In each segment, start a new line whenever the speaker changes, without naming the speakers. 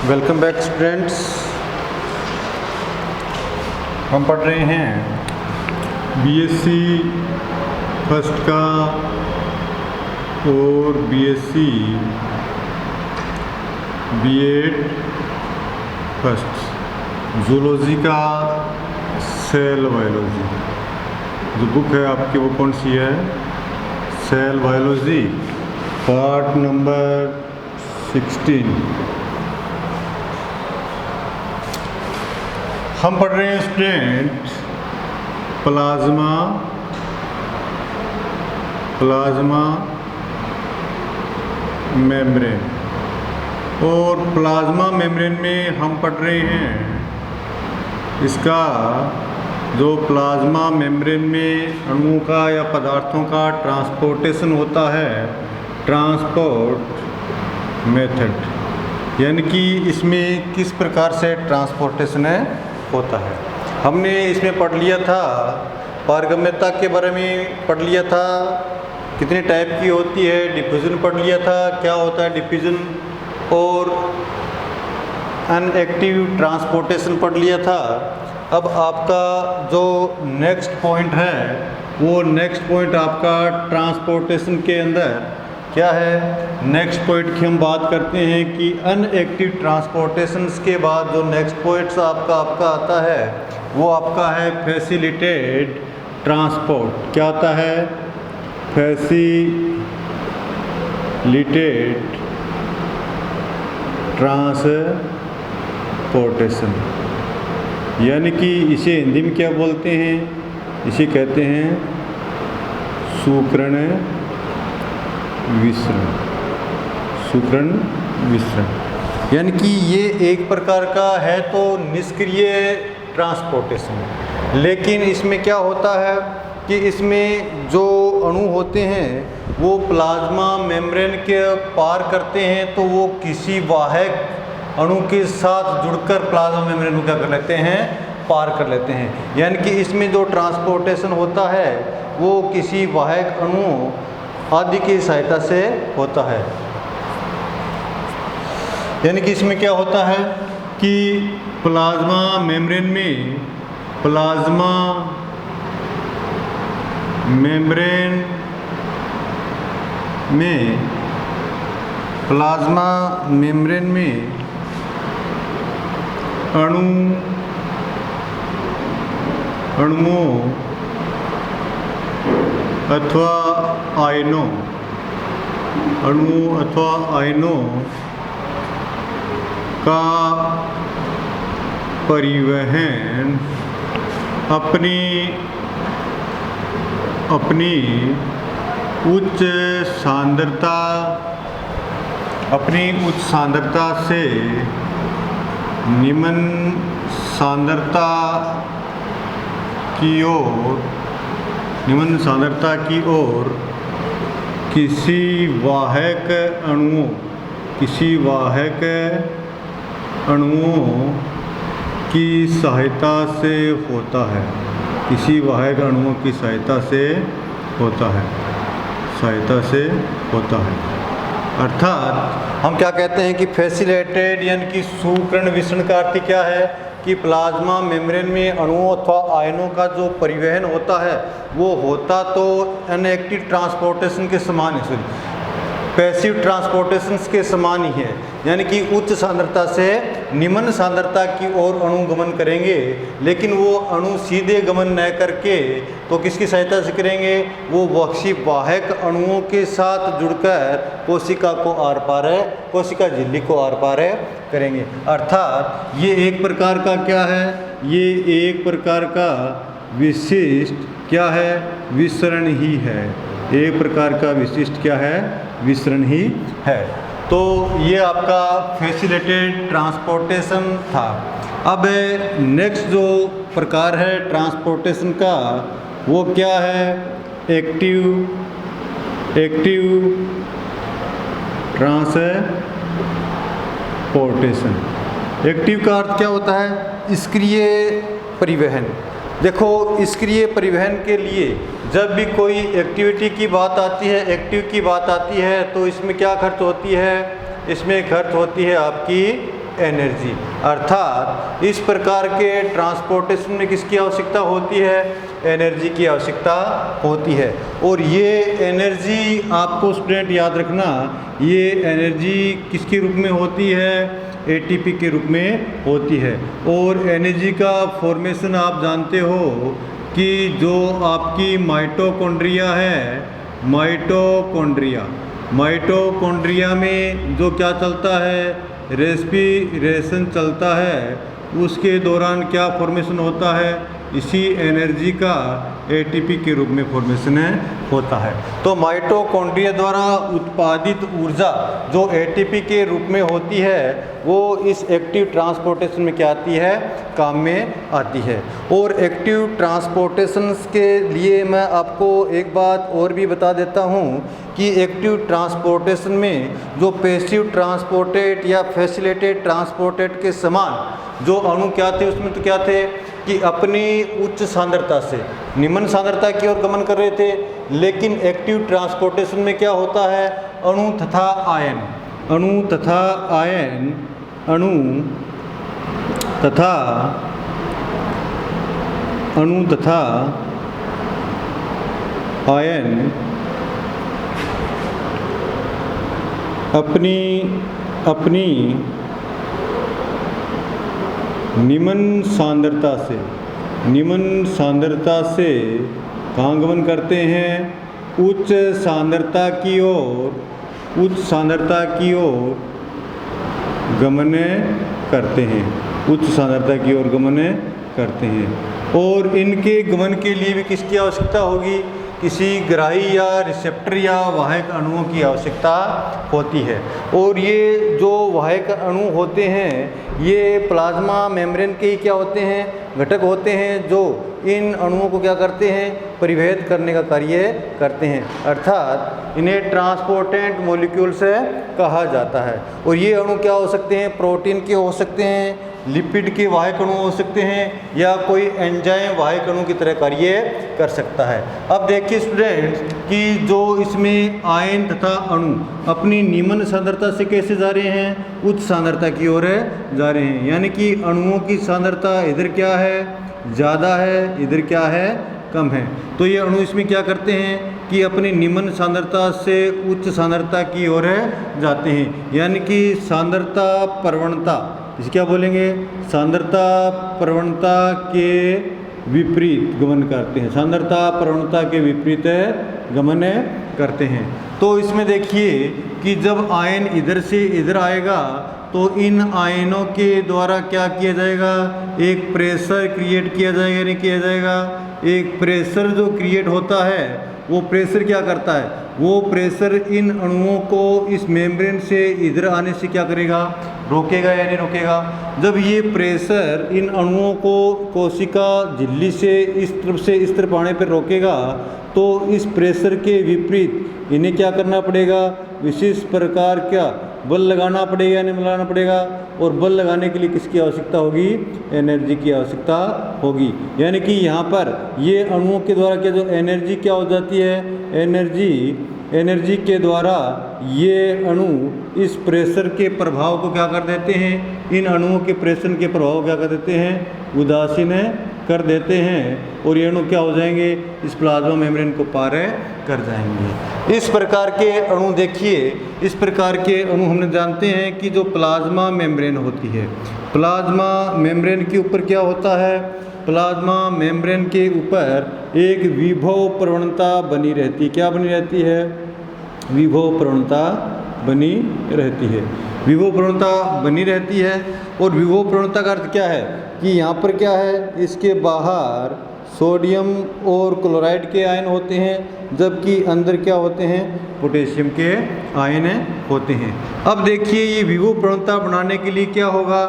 Welcome back students. हम पढ़ रहे हैं बीएससी फर्स्ट का और बीएससी बीएड फर्स्ट जूलॉजी का सेल बायोलॉजी। जो बुक है आपकी वो कौन सी है? Cell biology part number 16। हम पढ़ रहे हैं स्टूडेंट प्लाज्मा मेम्ब्रेन। और प्लाज्मा मेम्ब्रेन में हम पढ़ रहे हैं इसका जो प्लाज्मा मेम्ब्रेन में अणुओं का या पदार्थों का ट्रांसपोर्टेशन होता है, ट्रांसपोर्ट मेथड, यानी कि इसमें किस प्रकार से ट्रांसपोर्टेशन होता है। हमने इसमें पढ़ लिया था, पारगम्यता के बारे में पढ़ लिया था, कितने टाइप की होती है, डिफ्यूजन पढ़ लिया था, क्या होता है डिफ्यूजन, और अनएक्टिव ट्रांसपोर्टेशन पढ़ लिया था। अब आपका जो नेक्स्ट पॉइंट है वो नेक्स्ट पॉइंट आपका ट्रांसपोर्टेशन के अंदर क्या है? नेक्स्ट पॉइंट की हम बात करते हैं कि अनएक्टिव ट्रांसपोर्टेशन के बाद जो नेक्स्ट पॉइंट आपका आता है वो आपका है फैसिलिटेड ट्रांसपोर्ट। क्या आता है? फैसिलिटेड ट्रांसपोर्टेशन, यानी कि इसे हिंदी में क्या बोलते हैं? इसे कहते हैं सूत्रण विसरण। यानी कि ये एक प्रकार का है तो निष्क्रिय ट्रांसपोर्टेशन। लेकिन इसमें क्या होता है कि इसमें जो अणु होते हैं वो प्लाज्मा मेम्ब्रेन के पार करते हैं, तो वो किसी वाहक अणु के साथ जुड़कर प्लाज्मा मेम्ब्रेन को क्या कर लेते हैं? पार कर लेते हैं। यानी कि इसमें जो ट्रांसपोर्टेशन होता है वो किसी वाहक अणु आदि की सहायता से होता है। यानी कि इसमें क्या होता है कि प्लाज्मा मेम्ब्रेन में अणुओं अथवा आयनों का परिवहन अपनी उच्च सांद्रता से निम्न सांद्रता की ओर किसी वाहक अणुओं की सहायता से होता है। किसी वाहक अणुओं की सहायता से होता है। अर्थात हम क्या कहते हैं कि फैसिलिटेटेड यानी कि सुकर्ण विसरण का अर्थ क्या है कि प्लाज्मा मेम्ब्रेन में अणुओं अथवा आयनों का जो परिवहन होता है वो होता तो अनएक्टिव ट्रांसपोर्टेशन के समान है, पैसिव ट्रांसपोर्टेशन के समान ही है। यानी कि उच्च सांद्रता से निम्न सांद्रता की ओर अणु गमन करेंगे, लेकिन वो अणु सीधे गमन न करके तो किसकी सहायता से करेंगे? वो किसी वाहक अणुओं के साथ जुड़कर कोशिका झिल्ली को आर पार करेंगे। अर्थात ये एक प्रकार का क्या है? ये एक प्रकार का विशिष्ट क्या है? विसरण ही है। एक प्रकार का विशिष्ट क्या है? विसरण ही है। तो ये आपका फैसिलिटेटेड ट्रांसपोर्टेशन था। अब नेक्स्ट जो प्रकार है ट्रांसपोर्टेशन का वो क्या है? Active transportation. एक्टिव का अर्थ क्या होता है? निष्क्रिय परिवहन। देखो, निष्क्रिय परिवहन के लिए जब भी कोई एक्टिविटी की बात आती है, एक्टिव की बात आती है, तो इसमें क्या खर्च होती है? इसमें खर्च होती है आपकी एनर्जी। अर्थात इस प्रकार के ट्रांसपोर्टेशन में किसकी आवश्यकता होती है? एनर्जी की आवश्यकता होती है। और ये एनर्जी आपको स्टूडेंट याद रखना, ये एनर्जी किसके रूप में होती है? एटीपी के रूप में होती है। और एनर्जी का फॉर्मेशन आप जानते हो कि जो आपकी माइटोकॉन्ड्रिया है, माइटोकॉन्ड्रिया में जो क्या चलता है? रेस्पिरेशन चलता है। उसके दौरान क्या फॉर्मेशन होता है? इसी एनर्जी का एटीपी के रूप में फॉर्मेशन होता है। तो माइटोकॉन्ड्रिया द्वारा उत्पादित ऊर्जा जो एटीपी के रूप में होती है वो इस एक्टिव ट्रांसपोर्टेशन में क्या आती है? काम में आती है। और एक्टिव ट्रांसपोर्टेशन के लिए मैं आपको एक बात और भी बता देता हूँ कि एक्टिव ट्रांसपोर्टेशन में जो पैसिव ट्रांसपोर्टेड या फैसिलिटेटेड ट्रांसपोर्टेड के समान जो अणु क्या थे, उसमें तो क्या थे कि अपनी उच्च सांद्रता से निम्न सांद्रता की ओर गमन कर रहे थे। लेकिन एक्टिव ट्रांसपोर्टेशन में क्या होता है? अणु तथा आयन अपनी निम्न सांद्रता से कहाँ गमन करते हैं? उच्च सांद्रता की ओर गमन करते हैं। और इनके गमन के लिए भी किसकी आवश्यकता होगी? किसी ग्राही या रिसेप्टर या वाहक अणुओं की आवश्यकता होती है। और ये जो वाहक अणु होते हैं ये प्लाज्मा मेम्ब्रेन के ही क्या होते हैं? घटक होते हैं जो इन अणुओं को क्या करते हैं? परिवहन करने का कार्य करते हैं। अर्थात इन्हें ट्रांसपोर्टेंट मॉलिक्यूल्स कहा जाता है। और ये अणु क्या हो सकते हैं? प्रोटीन के हो सकते हैं, लिपिड के वाहक अणु हो सकते हैं, या कोई एंजाइम वाहक अणु की तरह कार्य कर सकता है। अब देखिए स्टूडेंट्स कि जो इसमें आयन तथा अणु अपनी निम्न सांद्रता से कैसे जा रहे हैं? उच्च सांद्रता की ओर जा रहे हैं। यानी कि अणुओं की सांद्रता इधर क्या है? ज़्यादा है, इधर क्या है? कम है। तो ये अणु इसमें क्या करते हैं कि अपनी निम्न सांद्रता से उच्च सांद्रता की ओर जाते हैं। यानी कि सांद्रता प्रवणता, इसे क्या बोलेंगे? सांद्रता प्रवणता के विपरीत गमन करते हैं। सांद्रता प्रवणता के विपरीत गमन करते हैं। तो इसमें देखिए कि जब आयन इधर से इधर आएगा तो इन आयनों के द्वारा क्या किया जाएगा? एक प्रेशर क्रिएट किया जाएगा, नहीं किया जाएगा? एक प्रेशर जो क्रिएट होता है वो प्रेशर क्या करता है? वो प्रेशर इन अणुओं को इस मेम्ब्रेन से इधर आने से क्या करेगा? रोकेगा या नहीं रोकेगा? जब ये प्रेशर इन अणुओं को कोशिका झिल्ली से इस तरफ आने पर रोकेगा तो इस प्रेशर के विपरीत इन्हें क्या करना पड़ेगा? विशेष प्रकार क्या बल लगाना पड़ेगा या नहीं लगाना पड़ेगा? और बल लगाने के लिए किसकी आवश्यकता होगी? एनर्जी की आवश्यकता होगी। यानी कि यहाँ पर ये अणुओं के द्वारा क्या जो एनर्जी क्या हो जाती है? एनर्जी के द्वारा ये अणु इस प्रेशर के प्रभाव को क्या कर देते हैं? इन अणुओं के प्रेशर के प्रभाव क्या कर देते हैं? उदासीन कर देते हैं। और ये अणु क्या हो जाएंगे? इस प्लाज्मा मेम्ब्रेन को पार कर जाएंगे। इस प्रकार के अणु देखिए, इस प्रकार के अणु हम जानते हैं कि जो प्लाज्मा मेम्ब्रेन होती है, प्लाज्मा मेम्ब्रेन के ऊपर क्या होता है? प्लाज्मा मेम्ब्रेन के ऊपर एक विभव प्रवणता बनी रहती। क्या बनी रहती है? विभव प्रवणता बनी रहती है। विभव प्रवणता बनी रहती है। और विभव प्रवणता का अर्थ क्या है कि यहाँ पर क्या है? इसके बाहर सोडियम और क्लोराइड के आयन होते हैं, जबकि अंदर क्या होते हैं? पोटेशियम के आयन होते हैं। अब देखिए ये विभव प्रवणता बनाने के लिए क्या होगा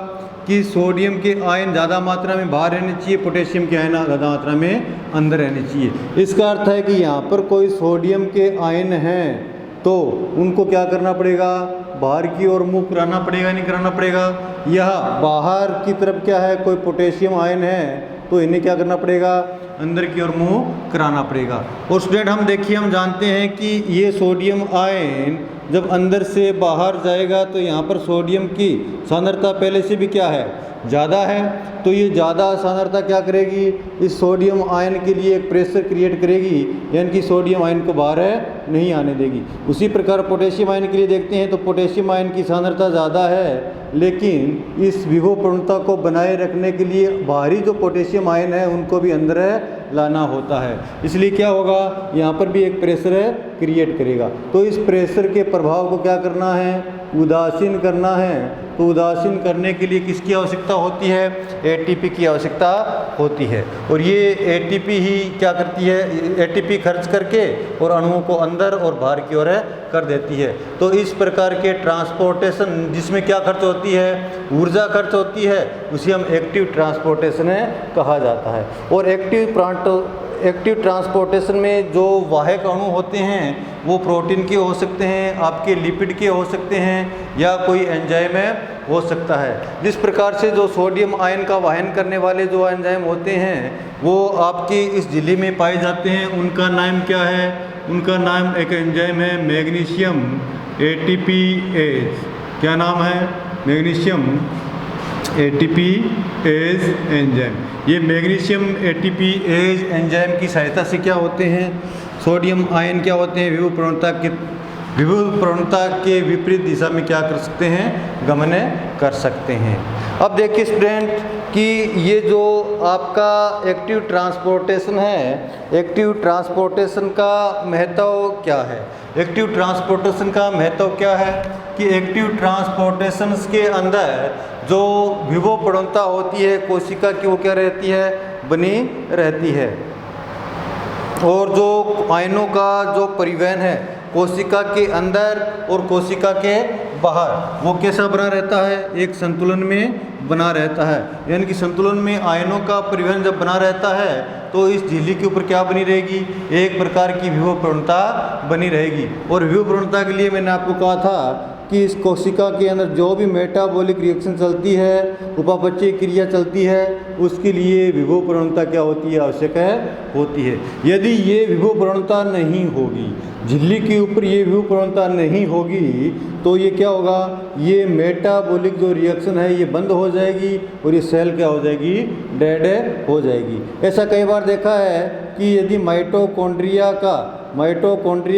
कि सोडियम के आयन ज़्यादा मात्रा में बाहर रहने चाहिए, पोटेशियम के आयन ज़्यादा मात्रा में अंदर रहने चाहिए। इसका अर्थ है कि यहाँ पर कोई सोडियम के आयन हैं तो उनको क्या करना पड़ेगा? बाहर की ओर मुँह कराना पड़ेगा, नहीं कराना पड़ेगा? यह बाहर की तरफ क्या है? कोई पोटेशियम आयन है तो इन्हें क्या करना पड़ेगा? अंदर की ओर मुँह कराना पड़ेगा। और स्टूडेंट हम देखिए, हम जानते हैं कि ये सोडियम आयन जब अंदर से बाहर जाएगा तो यहाँ पर सोडियम की सांद्रता पहले से भी क्या है, ज़्यादा है। तो ये ज़्यादा सांद्रता क्या करेगी, इस सोडियम आयन के लिए एक प्रेशर क्रिएट करेगी, यानी कि सोडियम आयन को बाहर नहीं आने देगी। उसी प्रकार पोटेशियम आयन के लिए देखते हैं तो पोटेशियम आयन की सांद्रता ज़्यादा है, लेकिन इस विभव प्रवणता को बनाए रखने के लिए बाहरी जो पोटेशियम आयन है उनको भी अंदर लाना होता है। इसलिए क्या होगा, यहाँ पर भी एक प्रेशर क्रिएट करेगा। तो इस प्रेशर के प्रभाव को क्या करना है, उदासीन करना है। तो उदासीन करने के लिए किसकी आवश्यकता होती है, एटीपी की आवश्यकता होती है। और ये एटीपी ही क्या करती है, एटीपी खर्च करके और अणुओं को अंदर और बाहर की ओर कर देती है। तो इस प्रकार के ट्रांसपोर्टेशन जिसमें क्या खर्च होती है, ऊर्जा खर्च होती है, उसे हम एक्टिव ट्रांसपोर्टेशन कहा जाता है। और एक्टिव ट्रांसपोर्टेशन में जो वाहक अणु होते हैं वो प्रोटीन के हो सकते हैं, आपके लिपिड के हो सकते हैं, या कोई एंजाइम हो सकता है। जिस प्रकार से जो सोडियम आयन का वहन करने वाले जो एंजाइम होते हैं वो आपकी इस झिल्ली में पाए जाते हैं, उनका नाम क्या है, उनका नाम एक एंजाइम है मैग्नीशियम एटीपीएज। क्या नाम है, मैग्नीशियम एटीपीएज एंजाइम। ये मैग्नीशियम एटीपीएज एंजाइम की सहायता से क्या होते हैं, सोडियम आयन क्या होते हैं, विभव प्रवणता के विपरीत दिशा में क्या कर सकते हैं, गमन कर सकते हैं। अब देखिए स्टूडेंट कि ये जो आपका एक्टिव ट्रांसपोर्टेशन है, एक्टिव ट्रांसपोर्टेशन का महत्व क्या है। एक्टिव ट्रांसपोर्टेशन का महत्व क्या है कि एक्टिव ट्रांसपोर्टेशन के अंदर जो विभव प्रवणता होती है कोशिका की वो क्या रहती है, बनी रहती है। और जो आयनों का जो परिवहन है कोशिका के अंदर और कोशिका के बाहर वो कैसा बना रहता है, एक संतुलन में बना रहता है। यानी कि संतुलन में आयनों का परिवहन जब बना रहता है तो इस झिल्ली के ऊपर क्या बनी रहेगी, एक प्रकार की विभव प्रवणता बनी रहेगी। और विभव प्रवणता के लिए मैंने आपको कहा था कि इस कोशिका के अंदर जो भी मेटाबॉलिक रिएक्शन चलती है, उपापचय क्रिया चलती है, उसके लिए विभव प्रवणता क्या होती है, आवश्यक होती है। यदि ये विभव प्रवणता नहीं होगी, झिल्ली के ऊपर ये विभव प्रवणता नहीं होगी तो ये क्या होगा, ये मेटाबॉलिक जो रिएक्शन है ये बंद हो जाएगी और ये सेल क्या हो जाएगी, डेड हो जाएगी। ऐसा कई बार देखा है कि यदि माइटोकॉन्ड्रिया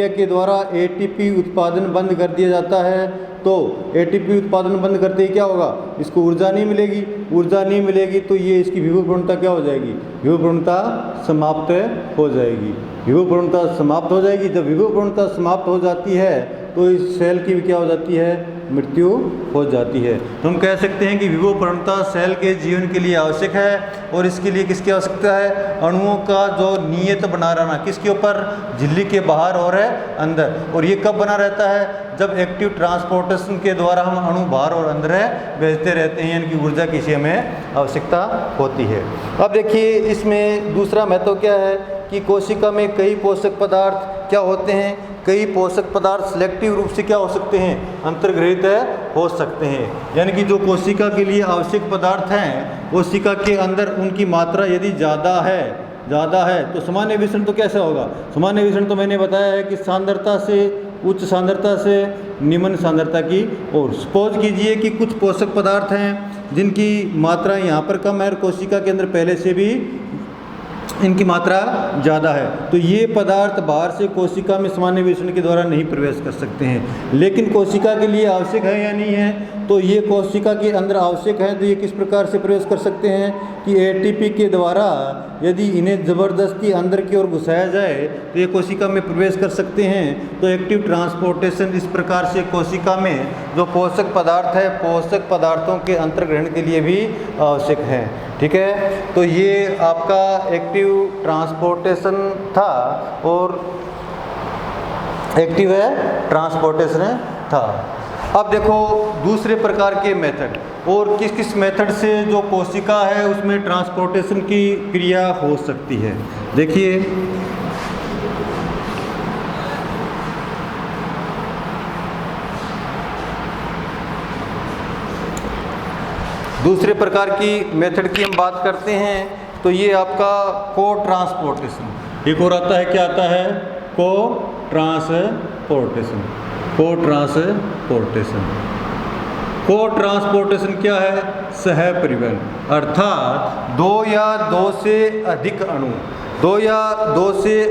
के द्वारा एटीपी उत्पादन बंद कर दिया जाता है तो एटीपी उत्पादन बंद करते ही क्या होगा, इसको ऊर्जा नहीं मिलेगी। ऊर्जा नहीं मिलेगी तो ये इसकी विभव प्रवणता क्या हो जाएगी, विभव प्रवणता समाप्त हो जाएगी। विभव प्रवणता समाप्त हो जाएगी। जब विभव प्रवणता समाप्त हो जाती है तो इस सेल की भी क्या हो जाती है, मृत्यु हो जाती है। तो हम कह सकते हैं कि विभव प्रवणता सेल के जीवन के लिए आवश्यक है। और इसके लिए किसकी आवश्यकता है, अणुओं का जो नियत बना रहना, किसके ऊपर, झिल्ली के बाहर और अंदर। और ये कब बना रहता है, जब एक्टिव ट्रांसपोर्टेशन के द्वारा हम अणु बाहर और अंदर भेजते रहते हैं, यानी कि ऊर्जा की हमें आवश्यकता होती है। अब देखिए इसमें दूसरा महत्व क्या है कि कोशिका में कई पोषक पदार्थ क्या होते हैं, कई पोषक पदार्थ सिलेक्टिव रूप से क्या हो सकते हैं, अंतर्ग्रहित हो सकते हैं। यानी कि जो कोशिका के लिए आवश्यक पदार्थ हैं, कोशिका के अंदर उनकी मात्रा यदि ज़्यादा है तो सामान्य विसरण तो कैसा होगा, सामान्य विसरण तो मैंने बताया है कि सांद्रता से उच्च सांद्रता से निम्न सांद्रता की ओर। सपोज कीजिए कि कुछ पोषक पदार्थ हैं जिनकी मात्रा यहाँ पर कम है और कोशिका के अंदर पहले से भी इनकी मात्रा ज़्यादा है, तो ये पदार्थ बाहर से कोशिका में सामान्य विसरण के द्वारा नहीं प्रवेश कर सकते हैं। लेकिन कोशिका के लिए आवश्यक है या नहीं है, तो ये कोशिका के अंदर आवश्यक है। तो ये किस प्रकार से प्रवेश कर सकते हैं कि एटीपी के द्वारा यदि इन्हें ज़बरदस्ती अंदर की ओर घुसाया जाए तो ये कोशिका में प्रवेश कर सकते हैं। तो एक्टिव ट्रांसपोर्टेशन इस प्रकार से कोशिका में जो पोषक पदार्थ है, पोषक पदार्थों के अंतर्ग्रहण के लिए भी आवश्यक है। ठीक है, तो ये आपका एक्टिव ट्रांसपोर्टेशन था और एक्टिव ट्रांसपोर्टेशन था। अब देखो दूसरे प्रकार के मेथड, और किस किस मेथड से जो कोशिका है उसमें ट्रांसपोर्टेशन की क्रिया हो सकती है। देखिए दूसरे प्रकार की मेथड की हम बात करते हैं तो ये आपका को ट्रांसपोर्टेशन। एक और आता है, क्या आता है, को ट्रांसपोर्टेशन। को ट्रांसपोर्टेशन। को ट्रांसपोर्टेशन क्या है? सह परिवहन, अर्थात दो या दो से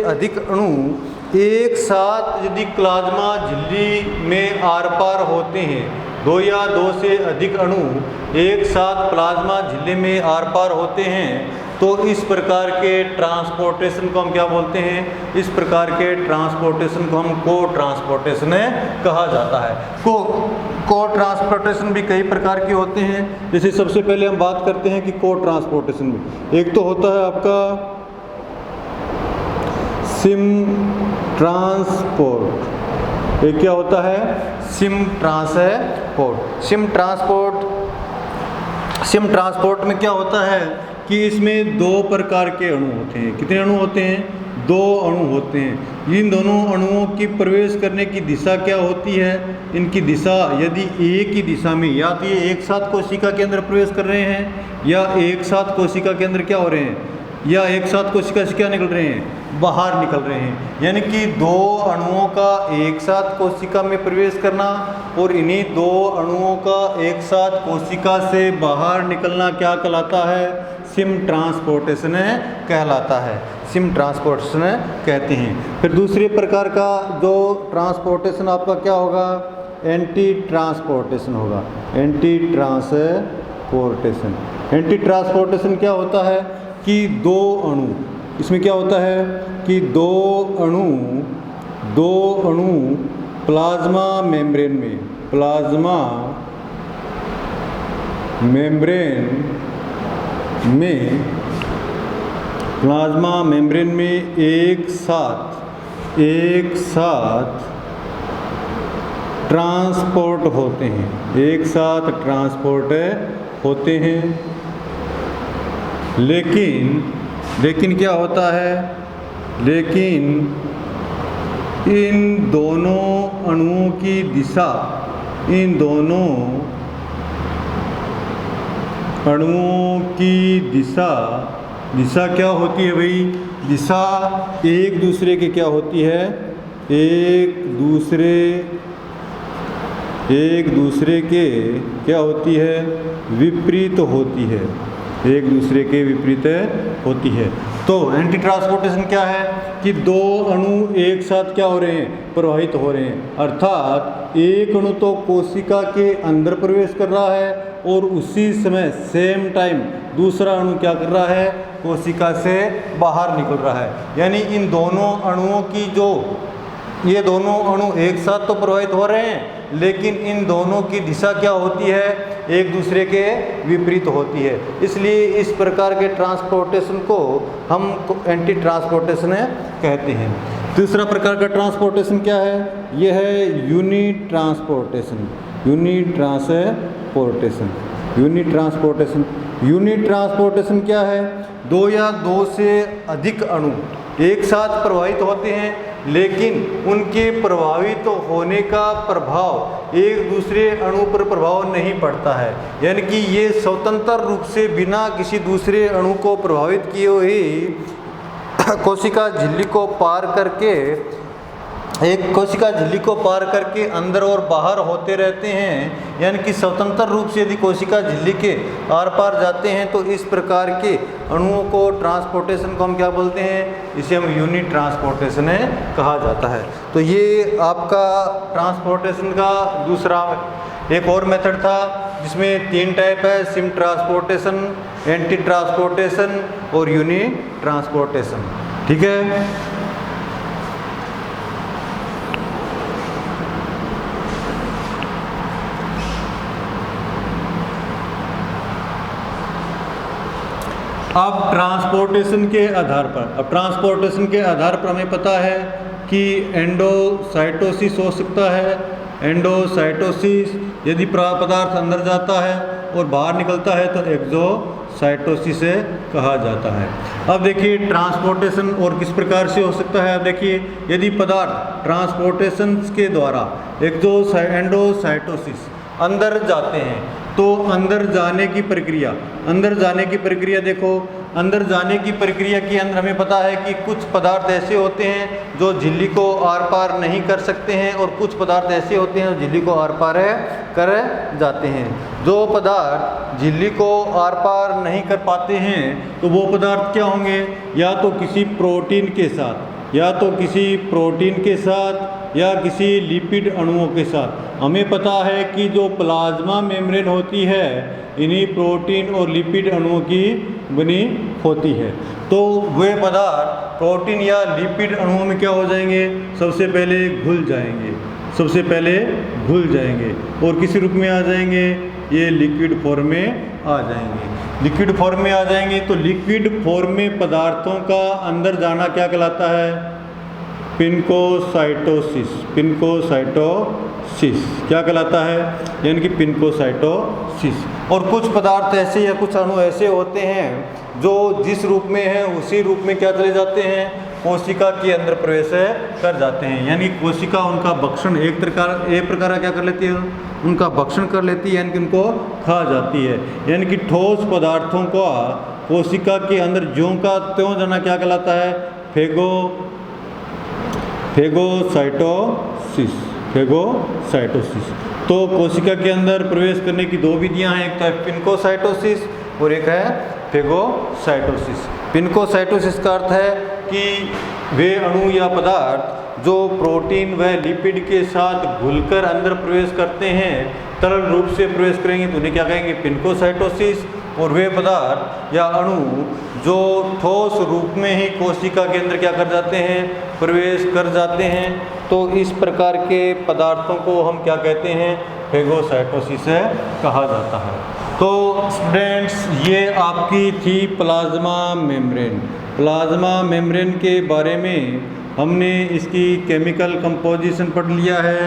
अधिक अणु एक साथ यदि प्लाज्मा झिल्ली में आर पार होते हैं, दो या दो से अधिक अणु एक साथ प्लाज्मा झिल्ली में आर पार होते हैं, तो इस प्रकार के ट्रांसपोर्टेशन को हम क्या बोलते हैं? इस प्रकार के ट्रांसपोर्टेशन को हम को ट्रांसपोर्टेशन कहा जाता है। को ट्रांसपोर्टेशन भी कई प्रकार के होते हैं। जैसे सबसे पहले हम बात करते हैं कि को ट्रांसपोर्टेशन में एक तो होता है आपका सिम ट्रांसपोर्ट। एक क्या होता है? सिम ट्रांसपोर्ट में क्या होता है कि इसमें दो प्रकार के अणु होते हैं। कितने अणु होते हैं? दो अणु होते हैं। इन दोनों अणुओं की प्रवेश करने की दिशा क्या होती है? इनकी दिशा यदि एक ही दिशा में, या तो ये एक साथ कोशिका के अंदर प्रवेश कर रहे हैं, या एक साथ कोशिका के अंदर क्या हो रहे हैं, या एक साथ कोशिका से क्या निकल रहे हैं? बाहर निकल रहे हैं। यानी कि दो अणुओं का एक साथ कोशिका में प्रवेश करना और इन्हीं दो अणुओं का एक साथ कोशिका से बाहर निकलना क्या कहलाता है? सिम ट्रांसपोर्टेशन कहलाता है। सिम ट्रांसपोर्टेशन कहते हैं। फिर दूसरे प्रकार का जो ट्रांसपोर्टेशन आपका क्या होगा? एंटी ट्रांसपोर्टेशन होगा। एंटी ट्रांसपोर्टेशन क्या होता है कि दो अणु, इसमें क्या होता है कि दो अणु प्लाज्मा मेम्ब्रेन में एक साथ ट्रांसपोर्ट होते हैं, लेकिन क्या होता है? लेकिन इन दोनों अणुओं की दिशा क्या होती है भाई? दिशा एक दूसरे के क्या होती है? एक दूसरे के क्या होती है? विपरीत होती है। एक दूसरे के विपरीत होती है। तो एंटी ट्रांसपोर्टेशन क्या है कि दो अणु एक साथ क्या हो रहे हैं? प्रवाहित हो रहे हैं। अर्थात एक अणु तो कोशिका के अंदर प्रवेश कर रहा है और उसी समय सेम टाइम दूसरा अणु क्या कर रहा है? कोशिका से बाहर निकल रहा है। यानी इन दोनों अणुओं की ये दोनों अणु एक साथ तो प्रवाहित हो रहे हैं, लेकिन इन दोनों की दिशा क्या होती है? एक दूसरे के विपरीत होती है। इसलिए इस प्रकार के ट्रांसपोर्टेशन को हम एंटी ट्रांसपोर्टेशन कहते हैं। दूसरा प्रकार का ट्रांसपोर्टेशन क्या है? यह है यूनिट ट्रांसपोर्टेशन क्या है? दो या दो से अधिक अणु एक साथ प्रवाहित होते हैं, लेकिन उनके प्रभावित होने का प्रभाव एक दूसरे अणु पर प्रभाव नहीं पड़ता है। यानी कि ये स्वतंत्र रूप से बिना किसी दूसरे अणु को प्रभावित किए हुए कोशिका झिल्ली को पार करके अंदर और बाहर होते रहते हैं। यानी कि स्वतंत्र रूप से यदि कोशिका झिल्ली के आर पार जाते हैं, तो इस प्रकार के अणुओं को ट्रांसपोर्टेशन को हम क्या बोलते हैं? इसे हम यूनिट ट्रांसपोर्टेशन कहा जाता है। तो ये आपका ट्रांसपोर्टेशन का दूसरा एक और मेथड था, जिसमें 3 टाइप है: सिम ट्रांसपोर्टेशन, एंटी ट्रांसपोर्टेशन और यूनिट ट्रांसपोर्टेशन। ठीक है। अब ट्रांसपोर्टेशन के आधार पर हमें पता है कि एंडोसाइटोसिस हो सकता है। एंडोसाइटोसिस यदि पदार्थ अंदर जाता है और बाहर निकलता है तो एक्सोसाइटोसिस कहा जाता है। अब देखिए ट्रांसपोर्टेशन और किस प्रकार से हो सकता है। अब देखिए, यदि पदार्थ ट्रांसपोर्टेशन के द्वारा एंडोसाइटोसिस अंदर जाते हैं। तो अंदर जाने की प्रक्रिया, अंदर जाने की प्रक्रिया देखो, अंदर जाने की प्रक्रिया के अंदर हमें पता है कि कुछ पदार्थ ऐसे होते हैं जो झिल्ली को आर पार नहीं कर सकते हैं और कुछ पदार्थ ऐसे होते हैं जो झिल्ली को आर पार कर जाते हैं। जो पदार्थ झिल्ली को आर पार नहीं कर पाते हैं तो वो पदार्थ क्या होंगे, या तो किसी प्रोटीन के साथ, या तो किसी प्रोटीन के साथ या किसी लिपिड अणुओं के साथ। हमें पता है कि जो प्लाज्मा मेम्ब्रेन होती है इन्हीं प्रोटीन और लिपिड अणुओं की बनी होती है। तो वे पदार्थ प्रोटीन या लिपिड अणुओं में क्या हो जाएंगे, सबसे पहले घुल जाएंगे, सबसे पहले घुल जाएंगे और किसी रूप में आ जाएंगे, ये लिक्विड फॉर्म में आ जाएंगे। लिक्विड फॉर्म में आ जाएंगे तो लिक्विड फॉर्म में पदार्थों का अंदर जाना क्या कहलाता है, पिनकोसाइटोसिस। पिनकोसाइटोसिस क्या कहलाता है, यानी कि पिनकोसाइटोसिस। और कुछ पदार्थ ऐसे या कुछ अणु ऐसे होते हैं जो जिस रूप में है उसी रूप में क्या चले जाते हैं, कोशिका के अंदर प्रवेश कर जाते हैं। यानी कोशिका उनका भक्षण एक प्रकार का क्या कर लेती है, उनका भक्षण कर लेती है, यानी कि उनको खा जाती है। यानी कि ठोस पदार्थों का कोशिका के अंदर ज्यों का त्यों जाना क्या कहलाता है, फेगोसाइटोसिस। फेगोसाइटोसिस। तो कोशिका के अंदर प्रवेश करने की दो विधियां हैं, एक तो है पिनकोसाइटोसिस और एक है फेगोसाइटोसिस। पिनकोसाइटोसिस का अर्थ है कि वे अणु या पदार्थ जो प्रोटीन व लिपिड के साथ घुलकर अंदर प्रवेश करते हैं, तरल रूप से प्रवेश करेंगे तो उन्हें क्या कहेंगे, पिनकोसाइटोसिस। और वे पदार्थ या अणु जो ठोस रूप में ही कोशिका के अंदर क्या कर जाते हैं, प्रवेश कर जाते हैं, तो इस प्रकार के पदार्थों को हम क्या कहते हैं, फेगोसाइटोसिस कहा जाता है। तो स्टूडेंट्स ये आपकी थी प्लाज्मा मेम्ब्रेन। प्लाज्मा मेम्ब्रेन के बारे में हमने इसकी केमिकल कंपोजिशन पढ़ लिया है,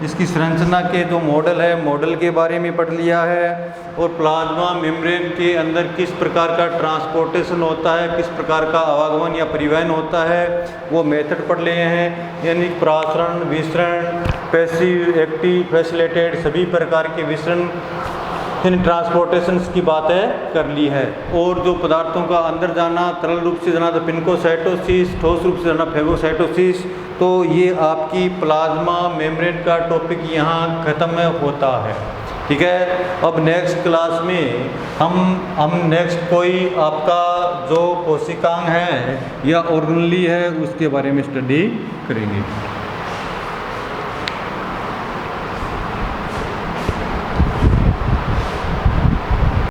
इसकी संरचना के जो मॉडल है मॉडल के बारे में पढ़ लिया है, और प्लाज्मा मेम्ब्रेन के अंदर किस प्रकार का ट्रांसपोर्टेशन होता है, किस प्रकार का आवागमन या परिवहन होता है वो मेथड पढ़ लिए हैं। यानी प्रासरण, विसरण, पैसिव, एक्टिव, फैसिलिटेटेड सभी प्रकार के विसरण इन ट्रांसपोर्टेशंस की बातें कर ली है। और जो पदार्थों का अंदर जाना, तरल रूप से जाना तो पिनकोसाइटोसिस, ठोस रूप से जाना फेगोसाइटोसिस। तो ये आपकी प्लाज्मा मेम्ब्रेन का टॉपिक यहाँ ख़त्म होता है। ठीक है, अब नेक्स्ट क्लास में हम नेक्स्ट कोई आपका जो कोशिकांग है या ऑर्गेनेली है उसके बारे में स्टडी करेंगे।